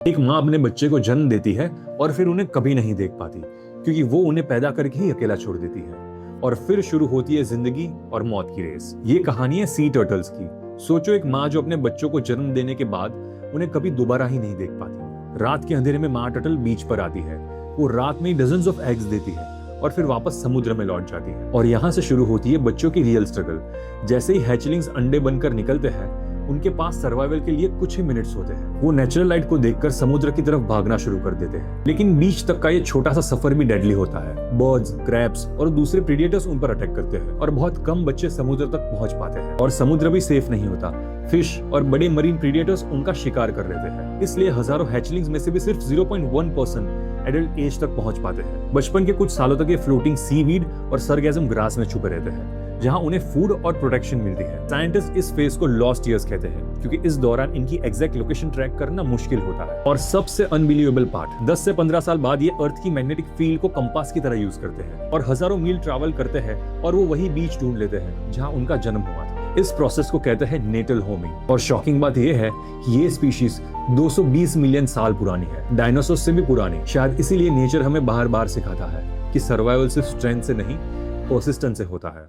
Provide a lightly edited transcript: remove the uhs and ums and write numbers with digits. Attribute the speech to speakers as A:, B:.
A: एक माँ अपने बच्चे को जन्म देती है और फिर उन्हें कभी नहीं देख पाती, क्योंकि वो उन्हें पैदा करके ही अकेला छोड़ देती है। और फिर शुरू होती है जिंदगी और मौत की रेस। ये कहानी है सी टर्टल्स की। सोचो, एक माँ जो अपने बच्चों को जन्म देने के बाद उन्हें कभी दोबारा ही नहीं देख पाती। रात के अंधेरे में माँ टर्टल बीच पर आती है। वो रात में डजन्स ऑफ एग्स देती है और फिर वापस समुद्र में लौट जाती है। और यहाँ से शुरू होती है बच्चों की रियल स्ट्रगल। जैसे ही हैचलिंग्स अंडे बनकर निकलते हैं, उनके पास सर्वाइवल के लिए कुछ ही मिनट्स होते हैं। वो नेचुरल लाइट को देखकर समुद्र की तरफ भागना शुरू कर देते हैं। लेकिन बीच तक का ये छोटा सा सफर भी डेडली होता है। बर्ड्स, क्रैब्स और दूसरे प्रीडेटर्स उन पर अटैक करते हैं और बहुत कम बच्चे समुद्र तक पहुंच पाते हैं। और समुद्र भी सेफ नहीं होता। फिश और बड़े मरीन प्रीडेटर्स उनका शिकार कर लेते हैं। इसलिए हजारों हैचलिंग्स में से भी सिर्फ 0.1% एडल्ट एज तक पहुंच पाते हैं। बचपन के कुछ सालों तक ये फ्लोटिंग सीवीड और सरगैज़म ग्रास में छुपे रहते हैं, जहां उन्हें फूड और प्रोटेक्शन मिलती है। साइंटिस्ट इस फेज को लॉस्ट ईयर्स कहते हैं, क्योंकि इस दौरान इनकी एग्जैक्ट लोकेशन ट्रैक करना मुश्किल होता है। और सबसे अनबिलीवेबल पार्ट, 10 से 15 साल बाद ये अर्थ की मैग्नेटिक फील्ड को कंपास की तरह यूज करते हैं और हजारों मील ट्रैवल करते हैं और वो वही बीच ढूंढ लेते हैं जहां उनका जन्म हुआ था। इस प्रोसेस को कहते हैं नेटल होमिंग। और शॉकिंग बात यह है कि ये स्पीशीज 220 मिलियन साल पुरानी है, डायनासोर से भी पुरानी। शायद इसीलिए नेचर हमें बार बार सिखाता है कि सर्वाइवल सिर्फ स्ट्रेंथ से नहीं, परसिस्टेंस से होता है।